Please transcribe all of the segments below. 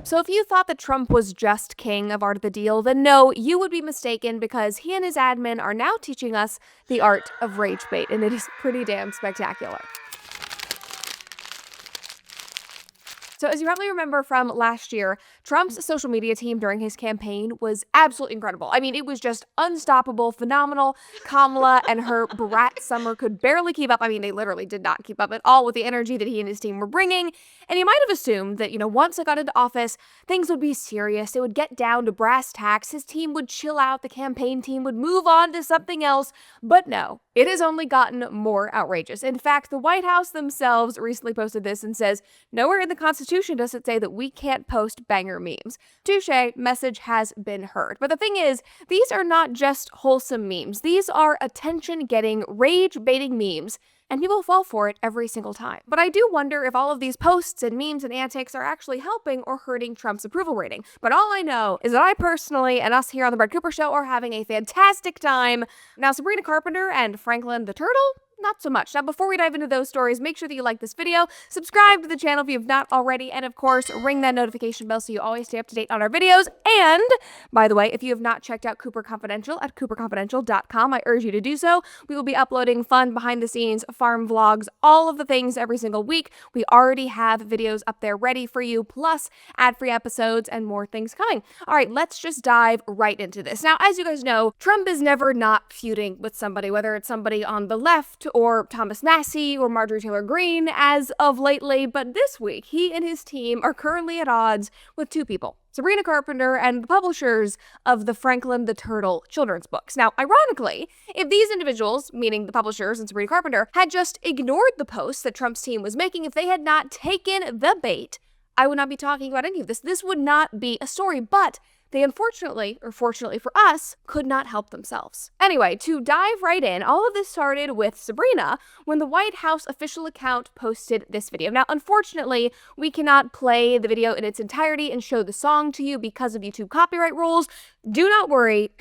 So if you thought that Trump was just king of Art of the Deal, then no, you would be mistaken, because he and his admin are now teaching us the art of rage bait, and it is pretty damn spectacular. So as you probably remember from last year, Trump's social media team during his campaign was absolutely incredible. I mean, it was just unstoppable, phenomenal. Kamala and her brat Summer could barely keep up. I mean, they literally did not keep up at all with the energy that he and his team were bringing. And you might have assumed that, once they got into office, things would be serious. It would get down to brass tacks. His team would chill out. The campaign team would move on to something else. But no, it has only gotten more outrageous. In fact, the White House themselves recently posted this and says, nowhere in the Constitution does it say that we can't post banger memes. Touche, message has been heard. But the thing is, these are not just wholesome memes. These are attention-getting, rage-baiting memes, and people fall for it every single time. But I do wonder if all of these posts and memes and antics are actually helping or hurting Trump's approval rating. But all I know is that I personally, and us here on The Brett Cooper Show, are having a fantastic time. Now, Sabrina Carpenter and Franklin the Turtle, not so much. Now, before we dive into those stories, make sure that you like this video, subscribe to the channel if you have not already, and of course, ring that notification bell so you always stay up to date on our videos. And, by the way, if you have not checked out Cooper Confidential at cooperconfidential.com, I urge you to do so. We will be uploading fun behind-the-scenes farm vlogs, all of the things every single week. We already have videos up there ready for you, plus ad-free episodes and more things coming. All right, let's just dive right into this. Now, as you guys know, Trump is never not feuding with somebody, whether it's somebody on the left or Thomas Massie or Marjorie Taylor Greene as of lately, but this week, he and his team are currently at odds with two people, Sabrina Carpenter and the publishers of the Franklin the Turtle children's books. Now, ironically, if these individuals, meaning the publishers and Sabrina Carpenter, had just ignored the posts that Trump's team was making, if they had not taken the bait, I would not be talking about any of this. This would not be a story, but they unfortunately, or fortunately for us, could not help themselves. Anyway, to dive right in, all of this started with Sabrina when the White House official account posted this video. Now, unfortunately, we cannot play the video in its entirety and show the song to you because of YouTube copyright rules. Do not worry.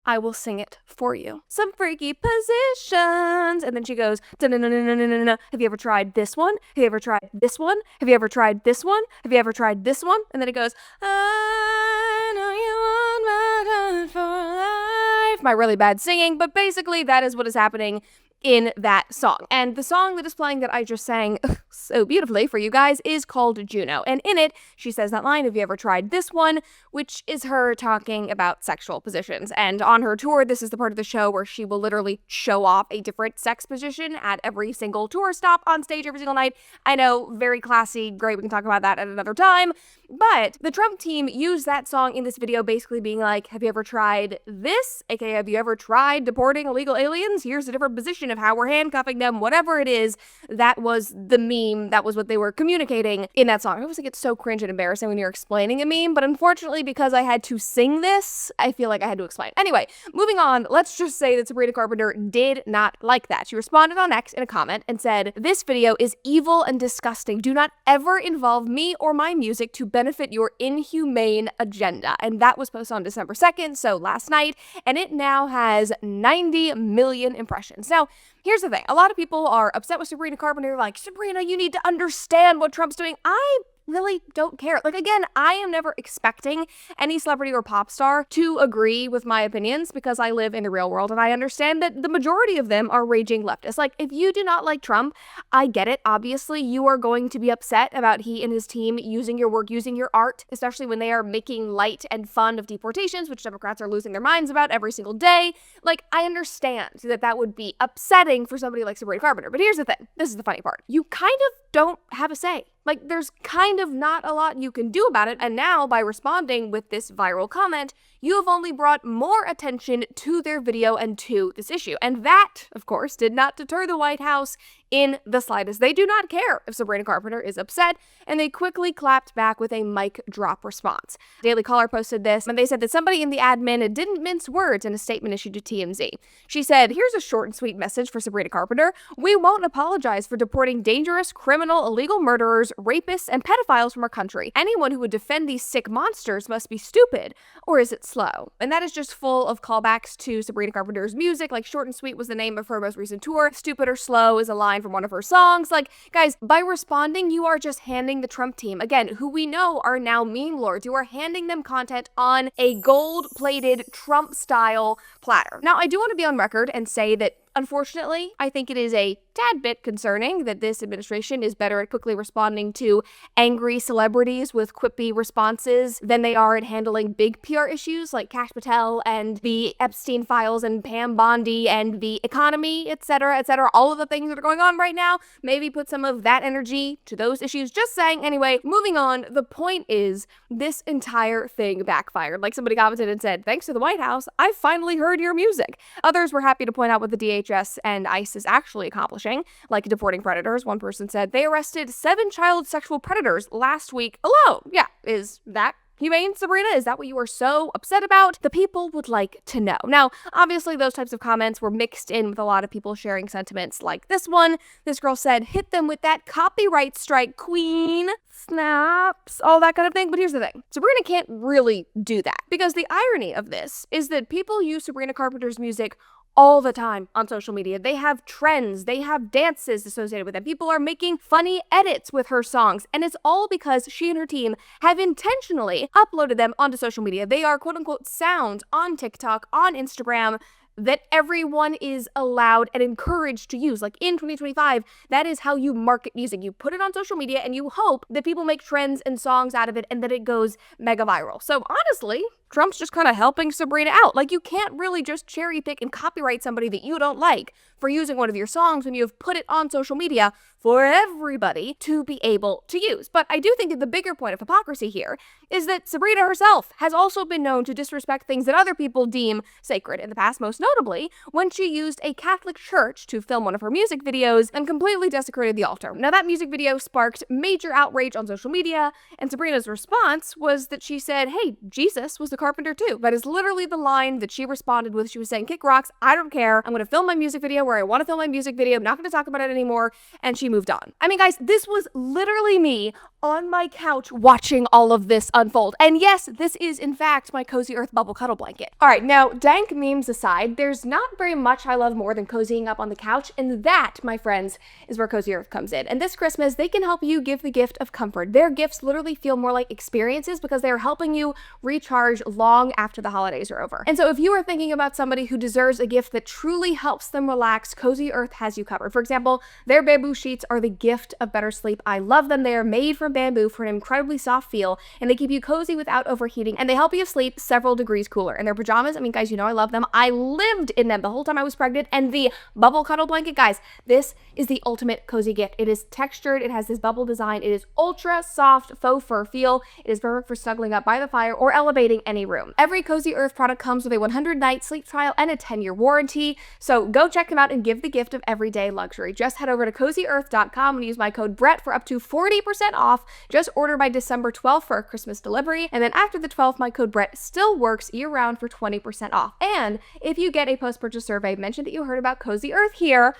I will sing it for you. Some freaky positions. And then she goes, "Da-na-na-na-na-na-na. Have you ever tried this one? Have you ever tried this one? Have you ever tried this one? Have you ever tried this one?" And then it goes, "I know you want my time for life." My really bad singing, but basically that is what is happening in that song. And the song that is playing that I just sang so beautifully for you guys is called Juno. And in it, she says that line, "Have you ever tried this one?" which is her talking about sexual positions. And on her tour, this is the part of the show where she will literally show off a different sex position at every single tour stop on stage every single night. I know, very classy, great, we can talk about that at another time. But the Trump team used that song in this video basically being like, have you ever tried this? AKA, have you ever tried deporting illegal aliens? Here's a different position of how we're handcuffing them, whatever it is. That was the meme. That was what they were communicating in that song. I always think it's so cringe and embarrassing when you're explaining a meme, but unfortunately, because I had to sing this, I feel like I had to explain. Anyway, moving on, let's just say that Sabrina Carpenter did not like that. She responded on X in a comment and said, "This video is evil and disgusting. Do not ever involve me or my music to benefit your inhumane agenda." And that was posted on December 2nd, so last night, and it now has 90 million impressions. Now, here's the thing. A lot of people are upset with Sabrina Carpenter, like, Sabrina, you need to understand what Trump's doing. I really don't care. Like, again, I am never expecting any celebrity or pop star to agree with my opinions because I live in the real world and I understand that the majority of them are raging leftists. Like, if you do not like Trump, I get it. Obviously, you are going to be upset about he and his team using your work, using your art, especially when they are making light and fun of deportations, which Democrats are losing their minds about every single day. Like, I understand that that would be upsetting for somebody like Sabrina Carpenter. But here's the thing. This is the funny part. You kind of don't have a say. Like, there's kind of not a lot you can do about it, and now, by responding with this viral comment, you have only brought more attention to their video and to this issue. And that, of course, did not deter the White House in the slightest. They do not care if Sabrina Carpenter is upset, and they quickly clapped back with a mic drop response. Daily Caller posted this, and they said that somebody in the admin didn't mince words in a statement issued to TMZ. She said, "Here's a short and sweet message for Sabrina Carpenter. We won't apologize for deporting dangerous, criminal, illegal murderers, rapists, and pedophiles from our country. Anyone who would defend these sick monsters must be stupid, or is it slow?" And that is just full of callbacks to Sabrina Carpenter's music. Like, Short and Sweet was the name of her most recent tour. Stupid or slow is a line line from one of her songs. Like, guys, by responding, you are just handing the Trump team, again, who we know are now meme lords, you are handing them content on a gold-plated Trump-style platter. Now, I do want to be on record and say that unfortunately, I think it is a tad bit concerning that this administration is better at quickly responding to angry celebrities with quippy responses than they are at handling big PR issues like Kash Patel and the Epstein files and Pam Bondi and the economy, etc., all of the things that are going on right now. Maybe put some of that energy to those issues. Just saying. Anyway, moving on. The point is, this entire thing backfired. Like somebody commented and said, thanks to the White House, I finally heard your music. Others were happy to point out what the DHS and ICE is actually accomplishing, like deporting predators. One person said they arrested 7 child sexual predators last week alone. Yeah, is that humane, Sabrina? Is that what you are so upset about? The people would like to know. Now, obviously, those types of comments were mixed in with a lot of people sharing sentiments like this one. This girl said, hit them with that copyright strike, queen. Snaps, all that kind of thing. But here's the thing. Sabrina can't really do that because the irony of this is that people use Sabrina Carpenter's music all the time on social media. They have trends, they have dances associated with them. People are making funny edits with her songs, and it's all because she and her team have intentionally uploaded them onto social media. They are quote unquote sound on TikTok, on Instagram, that everyone is allowed and encouraged to use. Like in 2025, that is how you market music. You put it on social media and you hope that people make trends and songs out of it and that it goes mega viral. So honestly, Trump's just kind of helping Sabrina out. Like, you can't really just cherry pick and copyright somebody that you don't like for using one of your songs when you've put it on social media for everybody to be able to use. But I do think that the bigger point of hypocrisy here is that Sabrina herself has also been known to disrespect things that other people deem sacred in the past, most notably when she used a Catholic church to film one of her music videos and completely desecrated the altar. Now, that music video sparked major outrage on social media, and Sabrina's response was that she said, hey, Jesus was the carpenter too. That is literally the line that she responded with. She was saying, kick rocks, I don't care. I'm going to film my music video where I want to film my music video. I'm not going to talk about it anymore. And she moved on. I mean, guys, this was literally me on my couch watching all of this unfold. And yes, this is in fact my Cozy Earth bubble cuddle blanket. All right, now dank memes aside, there's not very much I love more than cozying up on the couch, and that, my friends, is where Cozy Earth comes in. And this Christmas, they can help you give the gift of comfort. Their gifts literally feel more like experiences because they're helping you recharge long after the holidays are over. And so if you are thinking about somebody who deserves a gift that truly helps them relax, Cozy Earth has you covered. For example, their bamboo sheets are the gift of better sleep. I love them. They are made from bamboo for an incredibly soft feel, and they keep you cozy without overheating, and they help you sleep several degrees cooler. And their pajamas, I mean, guys, you know I love them. I lived in them the whole time I was pregnant. And the bubble cuddle blanket, guys, this is the ultimate cozy gift. It is textured. It has this bubble design. It is ultra soft faux fur feel. It is perfect for snuggling up by the fire or elevating any room. Every Cozy Earth product comes with a 100-night sleep trial and a 10-year warranty. So go check them out and give the gift of everyday luxury. Just head over to cozyearth.com and use my code Brett for up to 40% off. Just order by December 12th for a Christmas delivery. And then after the 12th, my code Brett still works year-round for 20% off. And if you get a post-purchase survey, mention that you heard about Cozy Earth here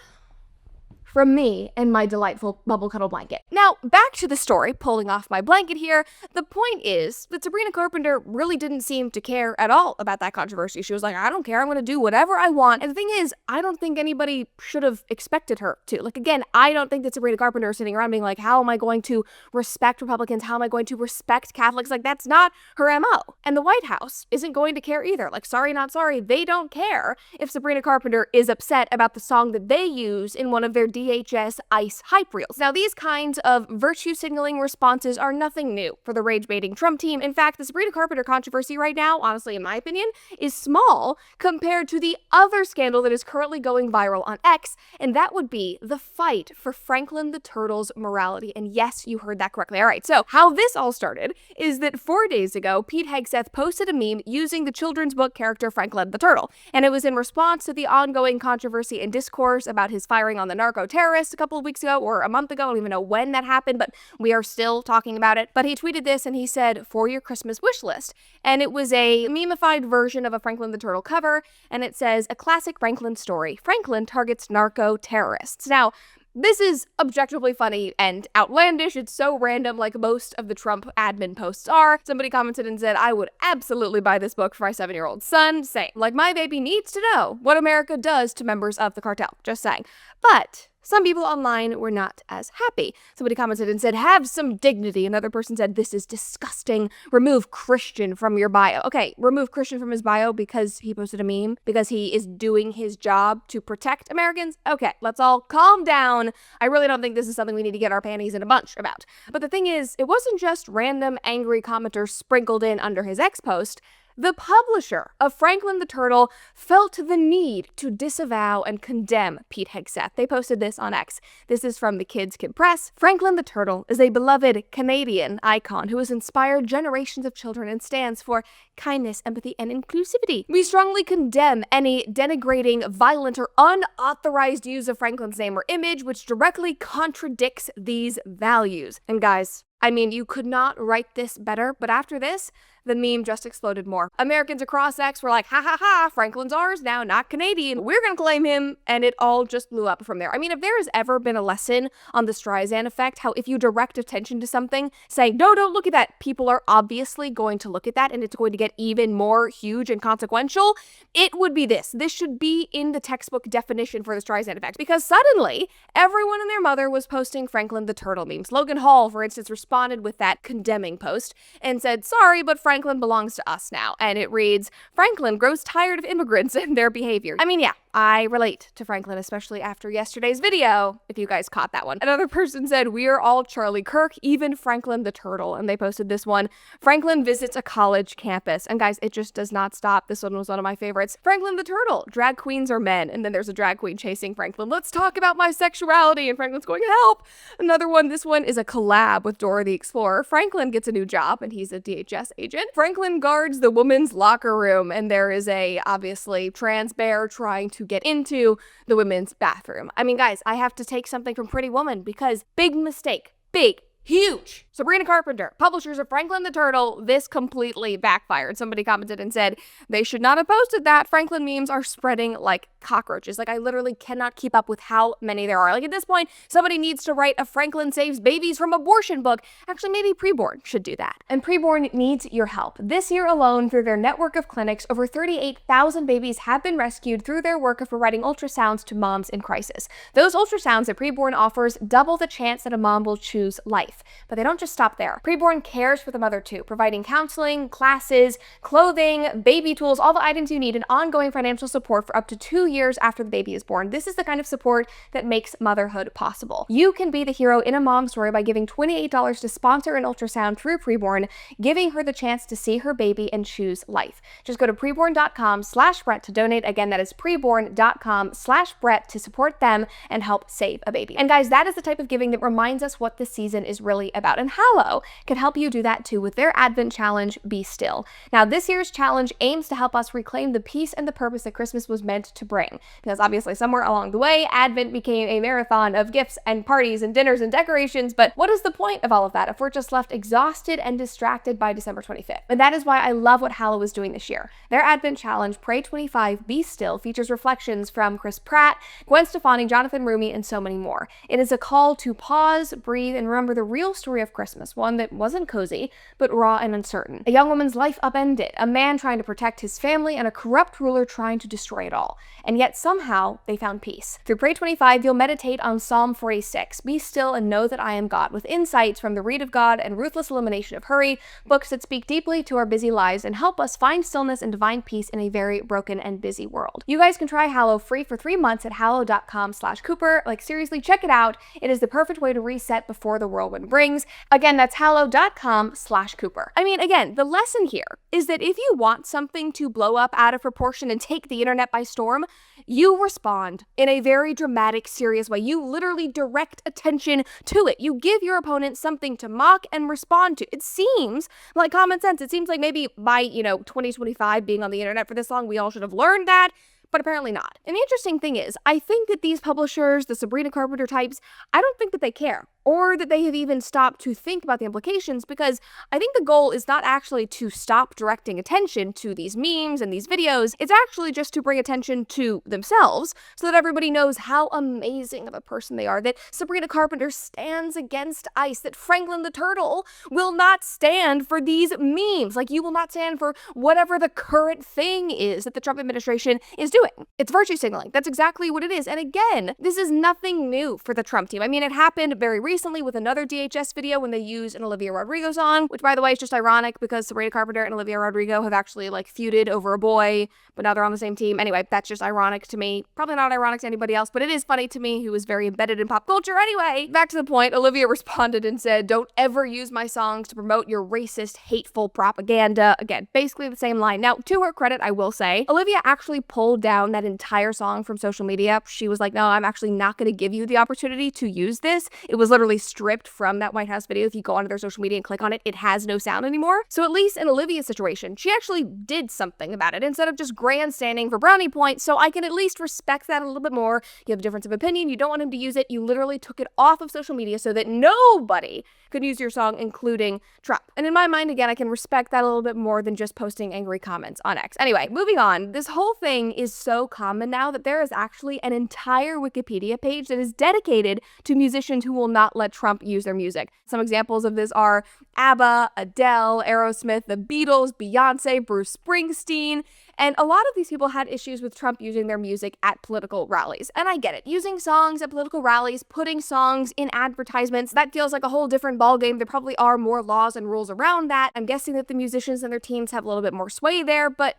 from me and my delightful bubble cuddle blanket. Now, back to the story, pulling off my blanket here. The point is that Sabrina Carpenter really didn't seem to care at all about that controversy. She was like, I don't care, I'm gonna do whatever I want. And the thing is, I don't think anybody should have expected her to. Like, again, I don't think that Sabrina Carpenter is sitting around being like, how am I going to respect Republicans? How am I going to respect Catholics? Like, that's not her MO. And the White House isn't going to care either. Like, sorry, not sorry. They don't care if Sabrina Carpenter is upset about the song that they use in one of their DHS ICE hype reels. Now, these kinds of virtue signaling responses are nothing new for the rage-baiting Trump team. In fact, the Sabrina Carpenter controversy right now, honestly, in my opinion, is small compared to the other scandal that is currently going viral on X, and that would be the fight for Franklin the Turtle's morality. And yes, you heard that correctly. All right, so how this all started is that 4 days ago, Pete Hegseth posted a meme using the children's book character Franklin the Turtle, and it was in response to the ongoing controversy and discourse about his firing on the narco-terrorist a couple of weeks ago or a month ago. I don't even know when that happened, but we are still talking about it. But he tweeted this and he said, for your Christmas wish list. And it was a memified version of a Franklin the Turtle cover, and it says, a classic Franklin story. Franklin targets narco-terrorists. Now, this is objectively funny and outlandish. It's so random, like most of the Trump admin posts are. Somebody commented and said, I would absolutely buy this book for my 7-year-old son. Same. Like, my baby needs to know what America does to members of the cartel. Just saying. But Some people online were not as happy. Somebody commented and said, have some dignity. Another person said, this is disgusting. Remove Christian from your bio. Okay, remove Christian from his bio because he posted a meme? Because he is doing his job to protect Americans? Okay, let's all calm down. I really don't think this is something we need to get our panties in a bunch about. But the thing is, it wasn't just random angry commenters sprinkled in under his X post. The publisher of Franklin the Turtle felt the need to disavow and condemn Pete Hegseth. They posted this on X. This is from the Kids Kid Press. Franklin the Turtle is a beloved Canadian icon who has inspired generations of children and stands for kindness, empathy, and inclusivity. We strongly condemn any denigrating, violent, or unauthorized use of Franklin's name or image which directly contradicts these values. And guys, I mean, you could not write this better, but after this, the meme just exploded more. Americans across X were like, ha ha ha, Franklin's ours now, not Canadian. We're gonna claim him, and it all just blew up from there. I mean, if there has ever been a lesson on the Streisand effect, how if you direct attention to something, saying, no, don't look at that, people are obviously going to look at that, and it's going to get even more huge and consequential, it would be this. This should be in the textbook definition for the Streisand effect, because suddenly, everyone and their mother was posting Franklin the Turtle memes. Logan Hall, for instance, responded with that condemning post and said, sorry, but Franklin belongs to us now. And it reads, Franklin grows tired of immigrants and their behavior. I mean, yeah, I relate to Franklin, especially after yesterday's video, if you guys caught that one. Another person said, we are all Charlie Kirk, even Franklin the Turtle. And they posted this one, Franklin visits a college campus. And guys, it just does not stop. This one was one of my favorites. Franklin the Turtle, drag queens are men. And then there's a drag queen chasing Franklin. Let's talk about my sexuality. And Franklin's going, help. Another one, this one is a collab with Dora the Explorer. Franklin gets a new job and he's a DHS agent. Franklin guards the women's locker room. And there is a, obviously, trans bear trying to get into the women's bathroom. I mean, guys, I have to take something from Pretty Woman because big mistake, big, huge. Sabrina Carpenter, publishers of Franklin the Turtle, this completely backfired. Somebody commented and said, they should not have posted that. Franklin memes are spreading like cockroaches. Like, I literally cannot keep up with how many there are. Like, at this point, somebody needs to write a Franklin Saves Babies from Abortion book. Actually, maybe Preborn should do that. And Preborn needs your help. This year alone, through their network of clinics, over 38,000 babies have been rescued through their work of providing ultrasounds to moms in crisis. Those ultrasounds that Preborn offers double the chance that a mom will choose life. But they don't just stop there. Preborn cares for the mother too, providing counseling, classes, clothing, baby tools, all the items you need, and ongoing financial support for up to 2 years after the baby is born. This is the kind of support that makes motherhood possible. You can be the hero in a mom story by giving $28 to sponsor an ultrasound through Preborn, giving her the chance to see her baby and choose life. Just go to preborn.com/Brett to donate. Again, that is preborn.com/Brett to support them and help save a baby. And guys, that is the type of giving that reminds us what this season is really about. And Hallow can help you do that too with their Advent challenge, Be Still. Now, this year's challenge aims to help us reclaim the peace and the purpose that Christmas was meant to bring. Because obviously somewhere along the way, Advent became a marathon of gifts and parties and dinners and decorations. But what is the point of all of that if we're just left exhausted and distracted by December 25th? And that is why I love what Hallow is doing this year. Their Advent challenge, Pray 25, Be Still, features reflections from Chris Pratt, Gwen Stefani, Jonathan Rumi, and so many more. It is a call to pause, breathe, and remember the real story of Christmas, one that wasn't cozy, but raw and uncertain. A young woman's life upended, a man trying to protect his family, and a corrupt ruler trying to destroy it all. And yet somehow they found peace. Through Pray 25, you'll meditate on Psalm 46, Be Still and Know That I Am God, with insights from The Read of God and Ruthless Elimination of Hurry, books that speak deeply to our busy lives and help us find stillness and divine peace in a very broken and busy world. You guys can try Hallow free for 3 months at hallow.com/Cooper. Like, seriously, check it out. It is the perfect way to reset before the whirlwind brings. Again, that's hallow.com/Cooper. I mean, again, the lesson here is that if you want something to blow up out of proportion and take the internet by storm, you respond in a very dramatic, serious way. You literally direct attention to it. You give your opponent something to mock and respond to. It seems like common sense. It seems like maybe by, 2025 being on the internet for this long, we all should have learned that. But apparently not. And the interesting thing is, I think that these publishers, the Sabrina Carpenter types, I don't think that they care, or that they have even stopped to think about the implications, because I think the goal is not actually to stop directing attention to these memes and these videos. It's actually just to bring attention to themselves so that everybody knows how amazing of a person they are, that Sabrina Carpenter stands against ICE, that Franklin the Turtle will not stand for these memes. Like, you will not stand for whatever the current thing is that the Trump administration is doing. doing. It's virtue signaling. That's exactly what it is. And again, this is nothing new for the Trump team. I mean, it happened very recently with another DHS video when they used an Olivia Rodrigo song, which by the way is just ironic because Sabrina Carpenter and Olivia Rodrigo have actually feuded over a boy, but now they're on the same team. Anyway, that's just ironic to me. Probably not ironic to anybody else, but it is funny to me, who is very embedded in pop culture. Anyway, back to the point, Olivia responded and said, "Don't ever use my songs to promote your racist, hateful propaganda." Again, basically the same line. Now, to her credit, I will say, Olivia actually pulled down that entire song from social media. She was like, "No, I'm actually not going to give you the opportunity to use this." It was literally stripped from that White House video. If you go onto their social media and click on it, it has no sound anymore. So at least in Olivia's situation, she actually did something about it instead of just grandstanding for brownie points. So I can at least respect that a little bit more. You have a difference of opinion. You don't want him to use it. You literally took it off of social media so that nobody could use your song, including Trump. And in my mind, again, I can respect that a little bit more than just posting angry comments on X. Anyway, moving on. This whole thing is so common now that there is actually an entire Wikipedia page that is dedicated to musicians who will not let Trump use their music. Some examples of this are ABBA, Adele, Aerosmith, the Beatles, Beyonce, Bruce Springsteen. And a lot of these people had issues with Trump using their music at political rallies. And I get it. Using songs at political rallies, putting songs in advertisements, that feels like a whole different ballgame. There probably are more laws and rules around that. I'm guessing that the musicians and their teams have a little bit more sway there, but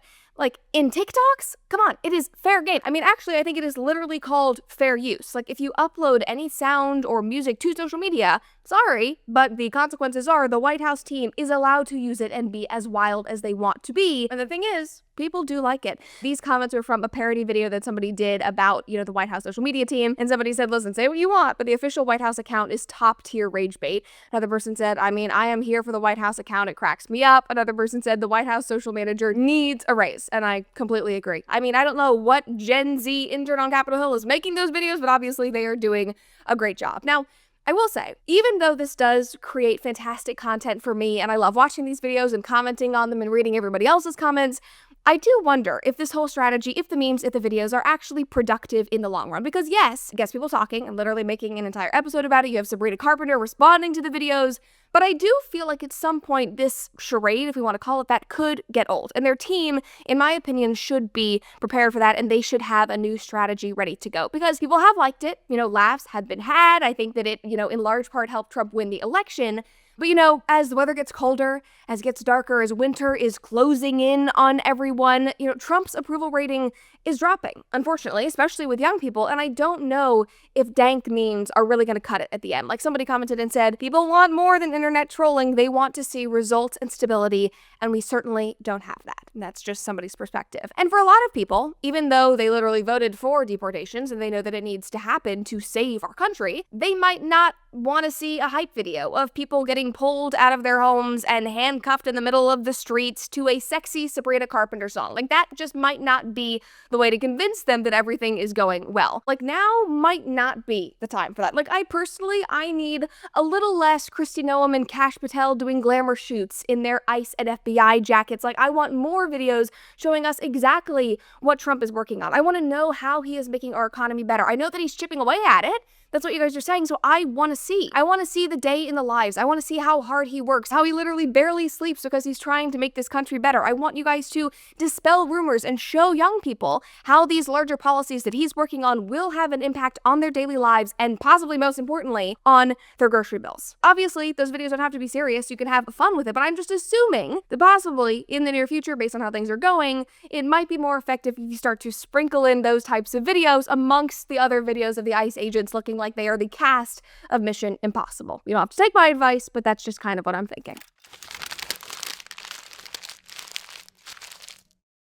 in TikToks? Come on, it is fair game. I mean, actually, I think it is literally called fair use. If you upload any sound or music to social media, sorry, but the consequences are the White House team is allowed to use it and be as wild as they want to be. And the thing is, people do like it. These comments are from a parody video that somebody did about, the White House social media team. And somebody said, "Listen, say what you want, but the official White House account is top tier rage bait." Another person said, "I mean, I am here for the White House account. It cracks me up." Another person said, "The White House social manager needs a raise." And I completely agree. I mean, I don't know what Gen Z intern on Capitol Hill is making those videos, but obviously they are doing a great job. Now, I will say, even though this does create fantastic content for me, and I love watching these videos and commenting on them and reading everybody else's comments, I do wonder if this whole strategy, if the memes, if the videos are actually productive in the long run. Because yes, it gets people talking and literally making an entire episode about it. You have Sabrina Carpenter responding to the videos. But I do feel like at some point this charade, if we want to call it that, could get old. And their team, in my opinion, should be prepared for that, and they should have a new strategy ready to go. Because people have liked it. Laughs have been had. I think that it, in large part helped Trump win the election. But as the weather gets colder, as it gets darker, as winter is closing in on everyone, Trump's approval rating is dropping, unfortunately, especially with young people. And I don't know if dank memes are really going to cut it at the end. Somebody commented and said, people want more than internet trolling. They want to see results and stability. And we certainly don't have that. And that's just somebody's perspective. And for a lot of people, even though they literally voted for deportations and they know that it needs to happen to save our country, they might not want to see a hype video of people getting pulled out of their homes and handcuffed in the middle of the streets to a sexy Sabrina Carpenter song. That just might not be the way to convince them that everything is going well. Now might not be the time for that. I need a little less Kristi Noem and Kash Patel doing glamour shoots in their ICE and FBI jackets. I want more videos showing us exactly what Trump is working on. I want to know how he is making our economy better. I know that he's chipping away at it. That's what you guys are saying, so I want to see. I want to see the day in the lives. I want to see how hard he works, how he literally barely sleeps because he's trying to make this country better. I want you guys to dispel rumors and show young people how these larger policies that he's working on will have an impact on their daily lives and possibly, most importantly, on their grocery bills. Obviously, those videos don't have to be serious. You can have fun with it, but I'm just assuming that possibly in the near future, based on how things are going, it might be more effective if you start to sprinkle in those types of videos amongst the other videos of the ICE agents looking like they are the cast of Mission Impossible. You don't have to take my advice, but that's just kind of what I'm thinking.